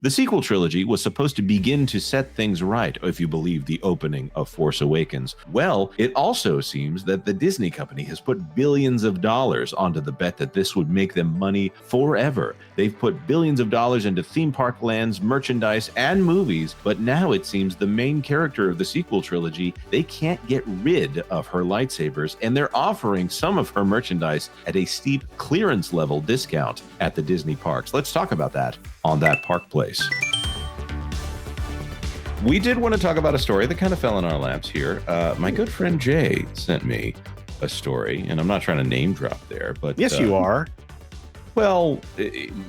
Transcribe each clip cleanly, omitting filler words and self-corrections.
The sequel trilogy was supposed to begin to set things right, if you believe the opening of Force Awakens. Well, it also seems that the Disney company has put billions of dollars onto the bet that this would make them money forever. They've put billions of dollars into theme park lands, merchandise, and movies, but now it seems the main character of the sequel trilogy, they can't get rid of her lightsabers, and they're offering some of her merchandise at a steep clearance level discount at the Disney parks. Let's talk about that on That Park Place. We did want to talk about a story that kind of fell in our laps here. My good friend Jay sent me a story, and I'm not trying to name drop there, but yes, you are. Well,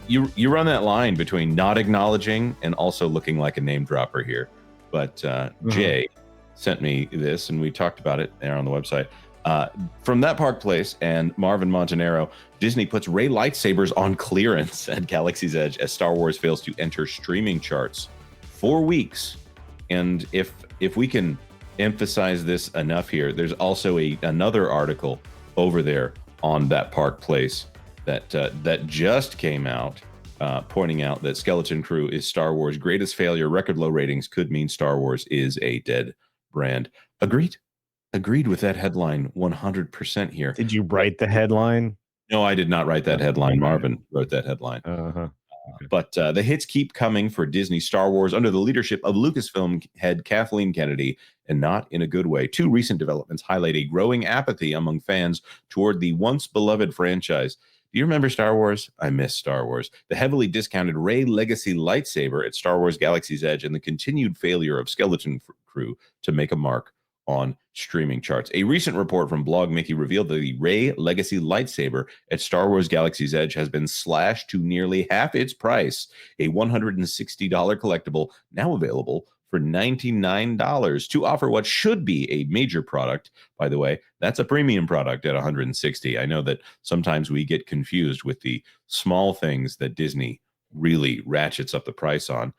you run that line between not acknowledging and also looking like a name dropper here. But Jay sent me this, and we talked about it there on the website. From That Park Place and Marvin Montanaro, Disney puts Rey lightsabers on clearance at Galaxy's Edge as Star Wars fails to enter streaming charts. 4 weeks. And if we can emphasize this enough here, there's also another article over there on That Park Place that just came out, pointing out that Skeleton Crew is Star Wars' greatest failure. Record low ratings could mean Star Wars is a dead brand. Agreed with that headline 100% here. Did you write the headline? No, I did not write that headline. Marvin wrote that headline. Okay. But the hits keep coming for Disney Star Wars under the leadership of Lucasfilm head Kathleen Kennedy, and not in a good way. 2 recent developments highlight a growing apathy among fans toward the once beloved franchise. Do you remember Star Wars? I miss Star Wars. The heavily discounted Rey Legacy lightsaber at Star Wars Galaxy's Edge, and the continued failure of Skeleton Crew to make a mark on streaming charts. A recent report from Blog Mickey revealed that the Rey Legacy lightsaber at Star Wars Galaxy's Edge has been slashed to nearly half its price, a $160 collectible now available for $99 to offer what should be a major product. By the way, that's a premium product at $160. I know that sometimes we get confused with the small things that Disney really ratchets up the price on.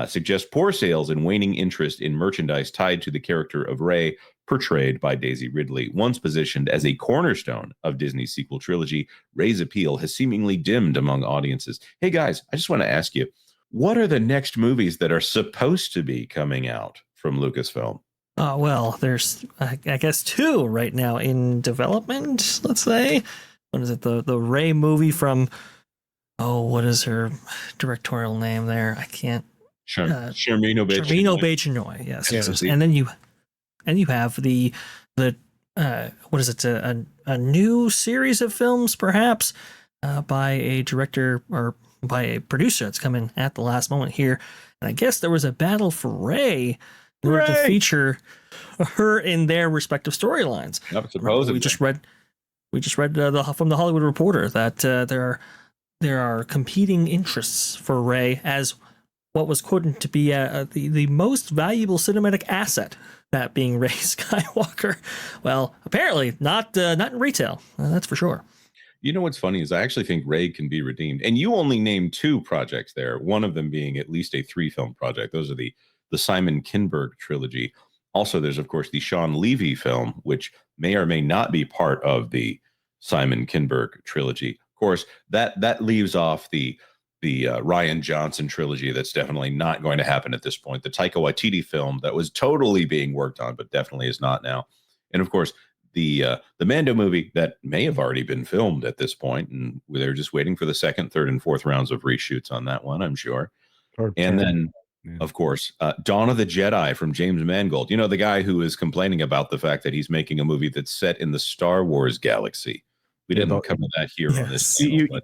Suggests poor sales and waning interest in merchandise tied to the character of Rey, portrayed by Daisy Ridley. Once positioned as a cornerstone of Disney's sequel trilogy, Rey's appeal has seemingly dimmed among audiences. Hey guys, I just want to ask you, what are the next movies that are supposed to be coming out from Lucasfilm? Well, there's, I guess, 2 right now in development, let's say. What is it? The Rey movie from, what is her directorial name there? I can't. Sharmeen Obaid-Chinoy, yes. And then you have the what is it? A new series of films, perhaps, by a director or by a producer that's coming at the last moment here. And I guess there was a battle for Rey in order to feature her in their respective storylines. Supposedly, we just read from the Hollywood Reporter that there are competing interests for Rey as what was quoted to be the most valuable cinematic asset, that being Rey Skywalker. Well, apparently not in retail. That's for sure. You know what's funny is I actually think Rey can be redeemed. And you only named 2 projects there, one of them being at least a 3-film project. Those are the Simon Kinberg trilogy. Also, there's, of course, the Sean Levy film, which may or may not be part of the Simon Kinberg trilogy. Of course, that leaves off the Rian Johnson trilogy. That's definitely not going to happen at this point. The Taika Waititi film that was totally being worked on, but definitely is not now. And of course, the Mando movie that may have already been filmed at this point, and they're just waiting for the 2nd, 3rd, and 4th rounds of reshoots on that one, I'm sure. And then, of course, Dawn of the Jedi from James Mangold. You know, the guy who is complaining about the fact that he's making a movie that's set in the Star Wars galaxy. We didn't cover that here on this channel,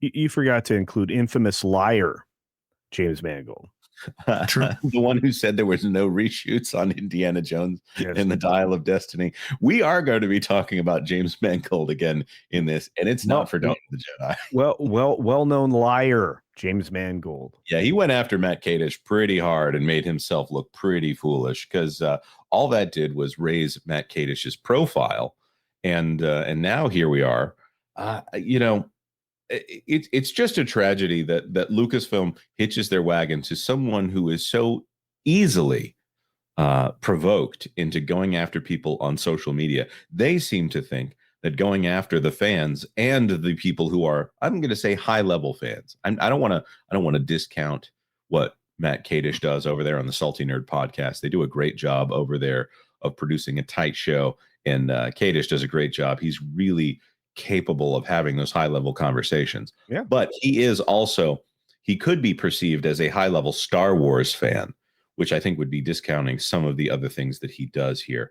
You forgot to include infamous liar James Mangold. The one who said there was no reshoots on Indiana Jones and the Dial of Destiny. We are going to be talking about James Mangold again in this, and it's not for Dawn of the Jedi. Well-known liar James Mangold. Yeah, he went after Matt Kadish pretty hard and made himself look pretty foolish, because all that did was raise Matt Kadish's profile, and now here we are. It's just a tragedy that Lucasfilm hitches their wagon to someone who is so easily provoked into going after people on social media. They seem to think that going after the fans and the people who are, I'm going to say, high level fans. I don't want to discount what Matt Kadish does over there on the Salty Nerd podcast. They do a great job over there of producing a tight show. And Kadish does a great job. He's really capable of having those high level conversations. Yeah. But he could be perceived as a high level Star Wars fan, which I think would be discounting some of the other things that he does here.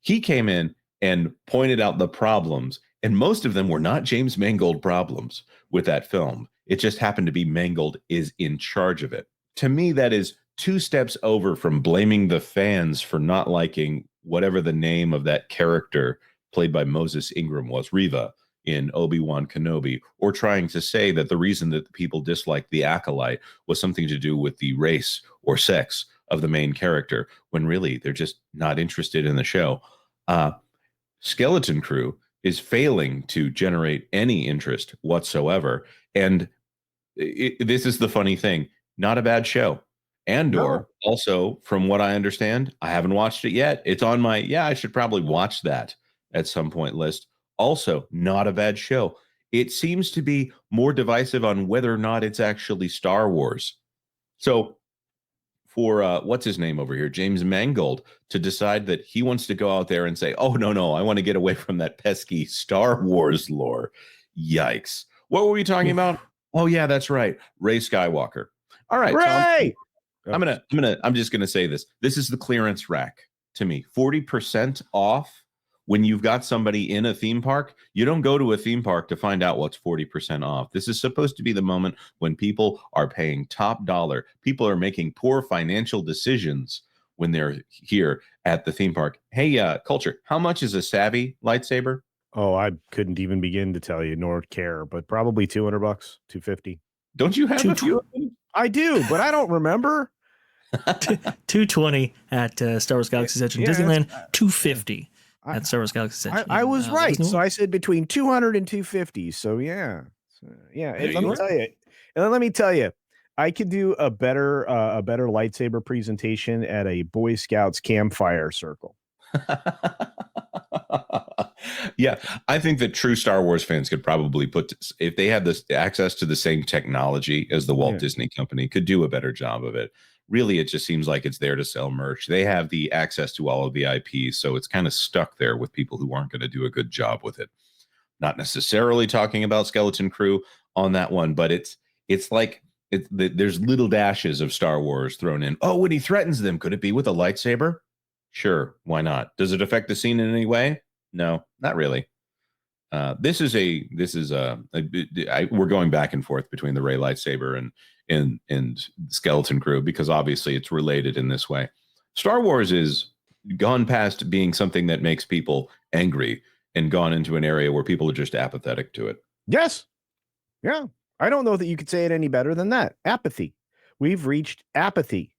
He came in and pointed out the problems, and most of them were not James Mangold problems with that film. It just happened to be Mangold is in charge of it. To me, that is 2 steps over from blaming the fans for not liking whatever the name of that character played by Moses Ingram was, Reva, in Obi-Wan Kenobi, or trying to say that the reason that the people disliked the Acolyte was something to do with the race or sex of the main character, when really they're just not interested in the show. Skeleton Crew is failing to generate any interest whatsoever. And this is the funny thing. Not a bad show. Andor, also, from what I understand, I haven't watched it yet. It's on my, I should probably watch that at some point list. Also, not a bad show. It seems to be more divisive on whether or not it's actually Star Wars. So for what's his name over here, James Mangold, to decide that he wants to go out there and say, oh, no, I want to get away from that pesky Star Wars lore. Yikes. What were we talking about? Oh, yeah, that's right. Rey Skywalker. All right. Ray! I'm just gonna say this. This is the clearance rack to me. 40% off when you've got somebody in a theme park. You don't go to a theme park to find out what's 40% off. This is supposed to be the moment when people are paying top dollar. People are making poor financial decisions when they're here at the theme park. Hey, Culture, how much is a savvy lightsaber? Oh, I couldn't even begin to tell you, nor care, but probably $200, $250. Don't you have a few of them? I do, but I don't remember. $220 at Star Wars Galaxy's Edge in Disneyland, $250 at Star Wars Galaxy's Edge. I was right. So I said between $200 and $250. So yeah. Let me tell you, I could do a better lightsaber presentation at a Boy Scouts campfire circle. Yeah, I think that true Star Wars fans could probably if they had this access to the same technology as the Walt Disney Company, could do a better job of it. Really, it just seems like it's there to sell merch. They have the access to all of the IP, so it's kind of stuck there with people who aren't going to do a good job with it. Not necessarily talking about Skeleton Crew on that one, but it's like there's little dashes of Star Wars thrown in. Oh, when he threatens them, could it be with a lightsaber? Sure, why not? Does it affect the scene in any way? No, not really. We're going back and forth between the Rey lightsaber and Skeleton Crew because obviously it's related in this way. Star Wars is gone past being something that makes people angry and gone into an area where people are just apathetic to it. Yes. Yeah. I don't know that you could say it any better than that. Apathy. We've reached apathy.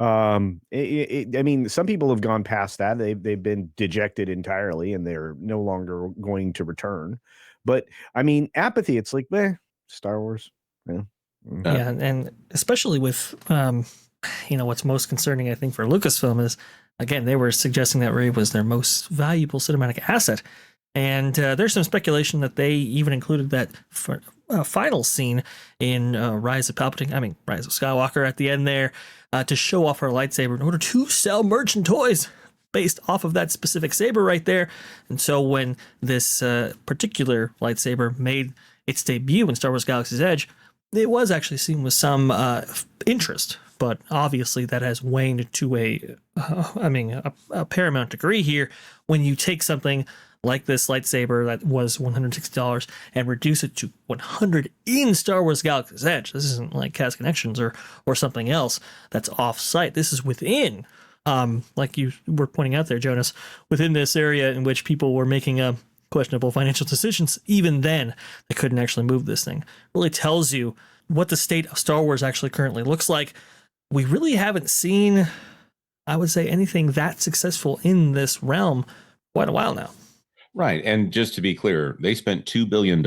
I mean, some people have gone past that. They've been dejected entirely and they're no longer going to return. But I mean, apathy, it's like, Star Wars. Yeah. Yeah. And especially with, what's most concerning, I think, for Lucasfilm is, again, they were suggesting that Rey was their most valuable cinematic asset. And there's some speculation that they even included that final scene in Rise of Skywalker at the end there to show off her lightsaber in order to sell merchant toys based off of that specific saber right there. And so when this particular lightsaber made its debut in Star Wars Galaxy's Edge, it was actually seen with some interest. But obviously that has waned to a paramount degree here when you take something like this lightsaber that was $160 and reduce it to $100 in Star Wars Galaxy's Edge. This isn't like Cast Connections or something else that's off-site. This is within, like you were pointing out there, Jonas, within this area in which people were making questionable financial decisions. Even then, they couldn't actually move this thing. Really tells you what the state of Star Wars actually currently looks like. We really haven't seen, I would say, anything that successful in this realm quite a while now. Right. And just to be clear, they spent $2 billion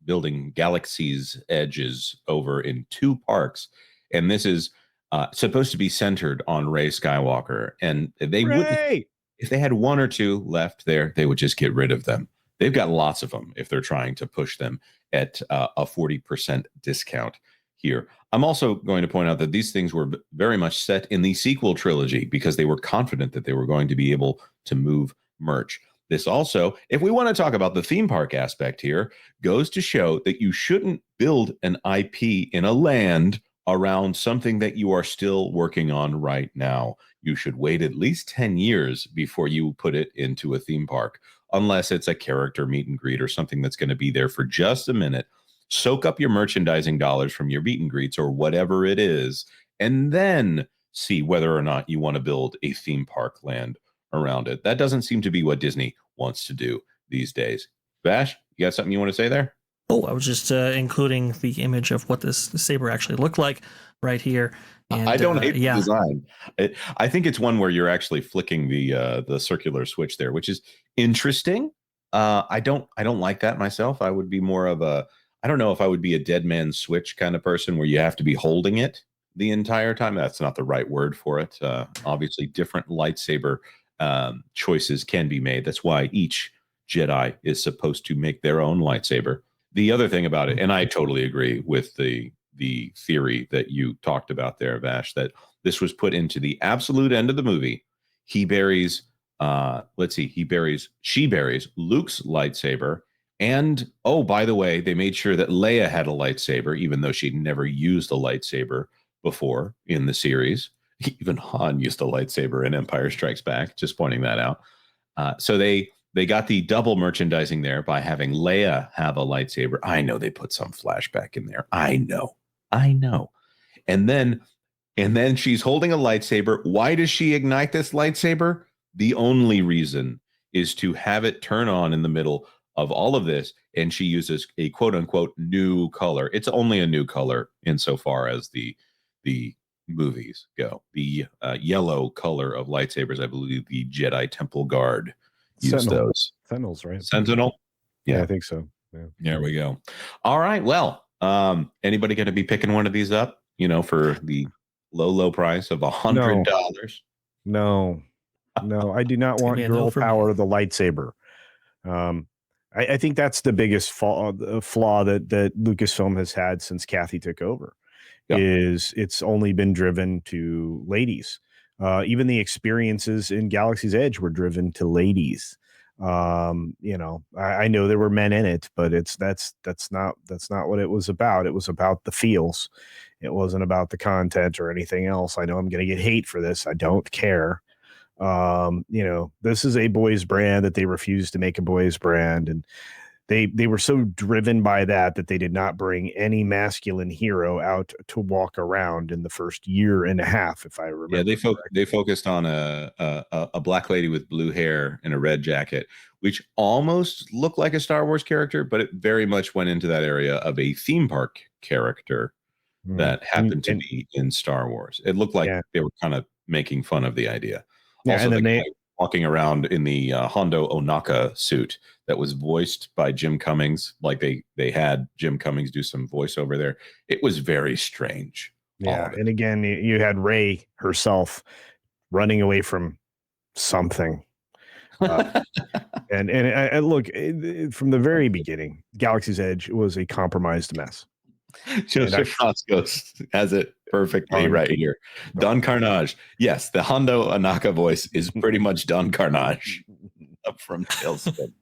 building Galaxy's Edges over in 2 parks. And this is supposed to be centered on Rey Skywalker. And they wouldn't, if they had 1 or 2 left there, they would just get rid of them. They've got lots of them if they're trying to push them at a 40% discount. here. I'm also going to point out that these things were very much set in the sequel trilogy because they were confident that they were going to be able to move merch. This also, if we want to talk about the theme park aspect here, goes to show that you shouldn't build an IP in a land around something that you are still working on right now. You should wait at least 10 years before you put it into a theme park, unless it's a character meet and greet or something that's going to be there for just a minute. Soak up your merchandising dollars from your meet and greets or whatever it is, and then see whether or not you want to build a theme park land around it. That doesn't seem to be what Disney wants to do these days. Vash, you got something you want to say there? Oh, I was just including the image of what this saber actually looked like right here. And, I don't hate the design. I think it's one where you're actually flicking the circular switch there, which is interesting. I don't like that myself. I would be more of I don't know if I would be a dead man switch kind of person where you have to be holding it the entire time. That's not the right word for it. Obviously, different lightsaber choices can be made. That's why each Jedi is supposed to make their own lightsaber. The other thing about it, and I totally agree with the theory that you talked about there, Vash, that this was put into the absolute end of the movie. She buries Luke's lightsaber. And, oh, by the way, they made sure that Leia had a lightsaber, even though she'd never used a lightsaber before in the series. Even Han used a lightsaber in Empire Strikes Back, just pointing that out. So they got the double merchandising there by having Leia have a lightsaber. I know they put some flashback in there. I know. And then she's holding a lightsaber. Why does she ignite this lightsaber? The only reason is to have it turn on in the middle of all of this, and she uses a quote unquote new color. It's only a new color insofar as the movies go. The yellow color of lightsabers, I believe the Jedi Temple Guard use those. Sentinels, right? Sentinel? Yeah, I think so. Yeah. There we go. All right. Well, anybody going to be picking one of these up, for the low price of $100? No, I do not want girl power of the lightsaber. I think that's the biggest flaw that Lucasfilm has had since Kathy took over. Yep. Is it's only been driven to ladies. Even the experiences in Galaxy's Edge were driven to ladies. I know there were men in it, but that's not what it was about. It was about the feels. It wasn't about the content or anything else. I know I'm going to get hate for this. I don't care. This is a boys brand that they refused to make a boys brand, and they were so driven by that they did not bring any masculine hero out to walk around in the first year and a half, if I remember. Yeah, they focused on a black lady with blue hair and a red jacket, which almost looked like a Star Wars character, but it very much went into that area of a theme park character that happened to be in Star Wars. It looked like they were kind of making fun of the idea. Yeah, also, and then walking around in the Hondo Ohnaka suit that was voiced by Jim Cummings, like they had Jim Cummings do some voiceover there. It was very strange. Yeah, and again, you had Rey herself running away from something. And look, from the very beginning, Galaxy's Edge was a compromised mess. Joseph Froscos has it perfectly right here. Don Carnage. Yes, the Hondo Ohnaka voice is pretty much Don Carnage up from Tailspin.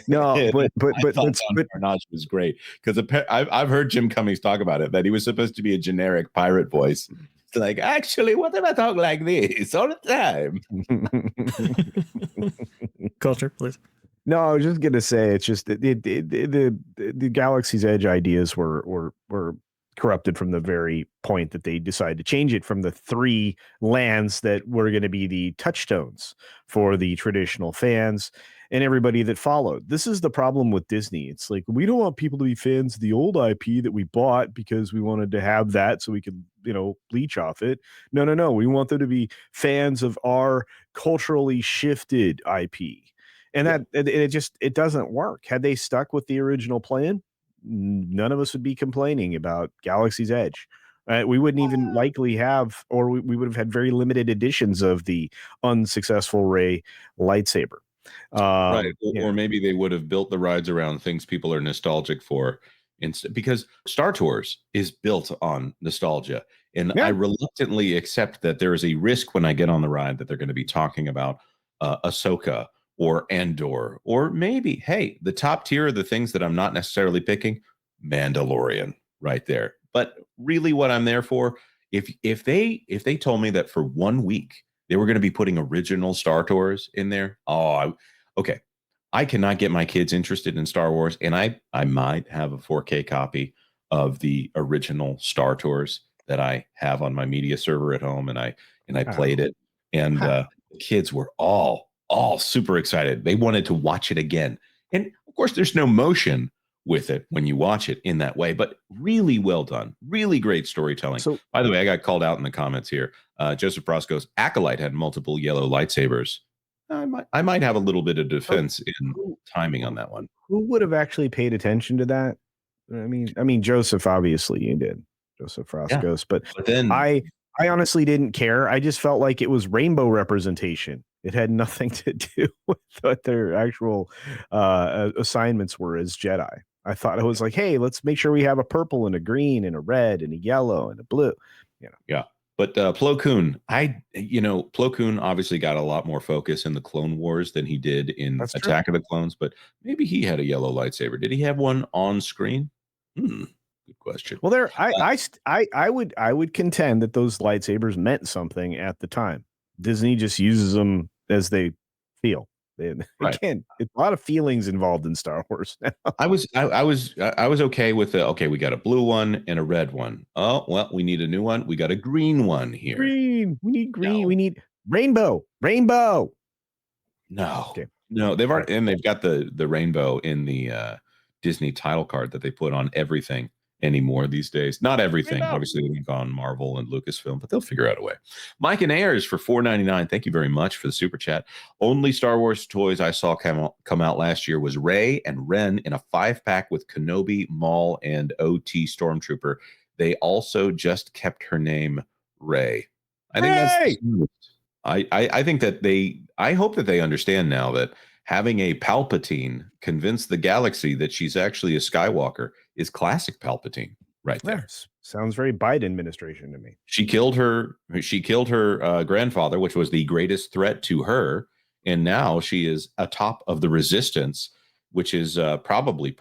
No, but Carnage was great because I've heard Jim Cummings talk about it, that he was supposed to be a generic pirate voice. It's like, actually, what if I talk like this all the time? Culture, please. No, I was just gonna say it's just the Galaxy's Edge ideas were corrupted from the very point that they decided to change it from the 3 lands that were going to be the touchstones for the traditional fans and everybody that followed. This is the problem with Disney. It's like, we don't want people to be fans of the old IP that we bought because we wanted to have that so we could, leech off it. No. We want them to be fans of our culturally shifted IP. And that it doesn't work. Had they stuck with the original plan, none of us would be complaining about Galaxy's Edge. We wouldn't even likely have, or we would have had very limited editions of the unsuccessful Rey lightsaber. Right. Or maybe they would have built the rides around things people are nostalgic for. because Star Tours is built on nostalgia. And I reluctantly accept that there is a risk when I get on the ride that they're going to be talking about Ahsoka or Andor, or maybe, hey, the top tier of the things that I'm not necessarily picking, Mandalorian right there. But really what I'm there for, if they told me that for 1 week they were going to be putting original Star Tours in there, okay. I cannot get my kids interested in Star Wars, and I might have a 4K copy of the original Star Tours that I have on my media server at home, and I played it, and the kids were all super excited. They wanted to watch it again, and of course, there's no motion with it when you watch it in that way, but really well done, really great storytelling. So, by the way, I got called out in the comments here. Joseph Frost goes, Acolyte had multiple yellow lightsabers. I might have a little bit of defense in timing on that one. Who would have actually paid attention to that? I mean, Joseph, obviously you did, Joseph Frost Ghost, but then I honestly didn't care. I just felt like it was rainbow representation. It had nothing to do with what their actual assignments were as Jedi. I thought it was like, hey, let's make sure we have a purple and a green and a red and a yellow and a blue. Yeah. But Plo Koon, Plo Koon obviously got a lot more focus in the Clone Wars than he did in Attack of the Clones, but maybe he had a yellow lightsaber. Did he have one on screen? Good question. Well, I would contend that those lightsabers meant something at the time. Disney just uses them as they feel. Again, it's a lot of feelings involved in Star Wars now. I was okay with we got a blue one and a red one. Oh, well, we need a new one. We got a green one here. We need green. No. We need rainbow. No. Okay. No, they've got the rainbow in the Disney title card that they put on everything anymore these days. Not everything. Obviously, they've gone Marvel and Lucasfilm, but they'll figure out a way. Mike and Ayers for $4.99. Thank you very much for the super chat. Only Star Wars toys I saw come out last year was Rey and Ren in a 5-pack with Kenobi, Maul, and OT Stormtrooper. They also just kept her name Rey. I think I think that I hope that they understand now that having a Palpatine convince the galaxy that she's actually a Skywalker is classic Palpatine right there. Sounds very Biden administration to me. She killed her grandfather, which was the greatest threat to her. And now she is atop of the resistance, which is probably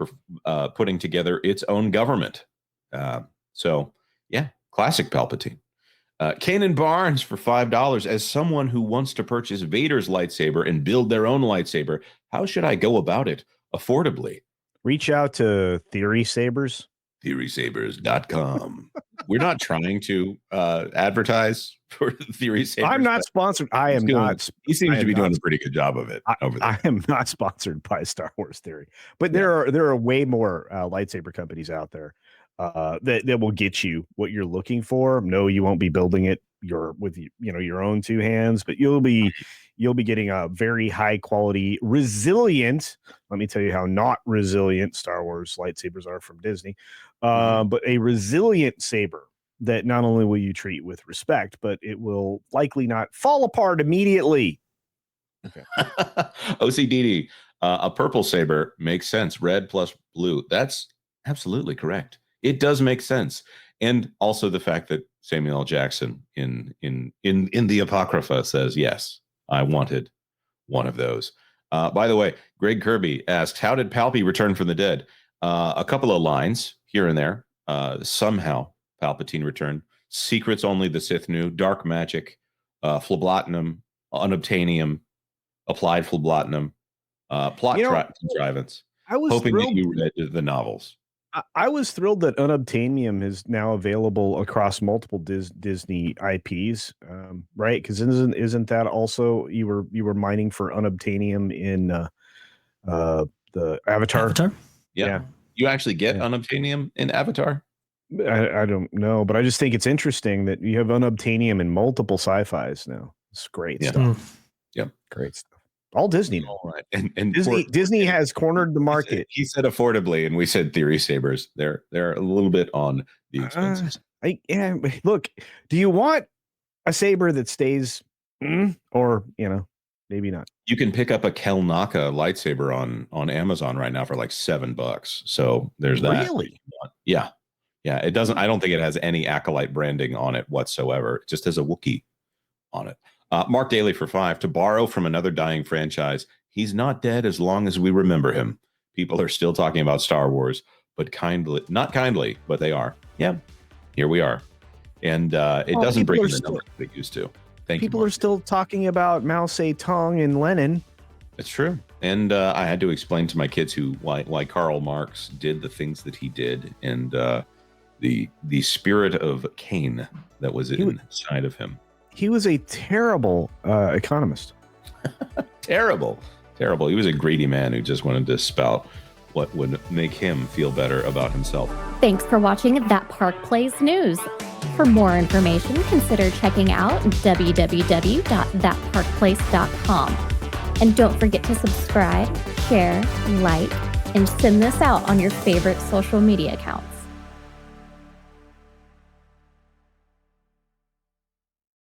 putting together its own government. So, yeah, classic Palpatine. Kanan Barnes for $5. As someone who wants to purchase Vader's lightsaber and build their own lightsaber, how should I go about it affordably? Reach out to Theory Sabers. TheorySabers.com. We're not trying to advertise for Theory Sabers. I'm not sponsored. I am not. He seems to be doing a pretty good job of it over there. I am not sponsored by Star Wars Theory, but there are way more lightsaber companies out there that will get you what you're looking for. No, you won't be building it with your own two hands, but you'll be getting a very high quality, resilient. Let me tell you how not resilient Star Wars lightsabers are from Disney, but a resilient saber that not only will you treat with respect, but it will likely not fall apart immediately. Okay. OCDD, a purple saber makes sense. Red plus blue. That's absolutely correct. It does make sense. And also the fact that Samuel L. Jackson in the Apocrypha says, yes, I wanted one of those. By the way, Greg Kirby asks, how did Palpy return from the dead? A couple of lines here and there. Somehow Palpatine returned. Secrets only the Sith knew. Dark magic, phlebotinum, unobtainium, applied phlebotinum, plot contrivance. I was hoping that you read the novels. I was thrilled that unobtainium is now available across multiple Disney IPs, right? Because isn't that also you were mining for unobtainium in the Avatar? Yeah. You actually get unobtainium in Avatar? I don't know, but I just think it's interesting that you have unobtainium in multiple sci-fis now. It's great stuff. Yep, great stuff. All Disney. All right. And Disney has cornered the market. He said affordably, and we said Theory Sabers. They're a little bit on the expenses. Look, do you want a saber that stays or Maybe not. You can pick up a Kelnaka lightsaber on Amazon right now for like $7. So there's that. Really? Yeah. Yeah. It doesn't, I don't think it has any Acolyte branding on it whatsoever. It just has a Wookiee on it. Mark Daly for 5. To borrow from another dying franchise, he's not dead as long as we remember him. People are still talking about Star Wars, but not kindly, but they are. Yeah. Here we are. And it doesn't bring in the numbers that it used to. People are still talking about Mao Zedong and Lenin. It's true. And I had to explain to my kids why Karl Marx did the things that he did, and the spirit of Cain that was inside of him. He was a terrible economist. Terrible. He was a greedy man who just wanted to spout what would make him feel better about himself. Thanks for watching That Park Plays News. For more information, consider checking out www.thatparkplace.com. And don't forget to subscribe, share, like, and send this out on your favorite social media accounts.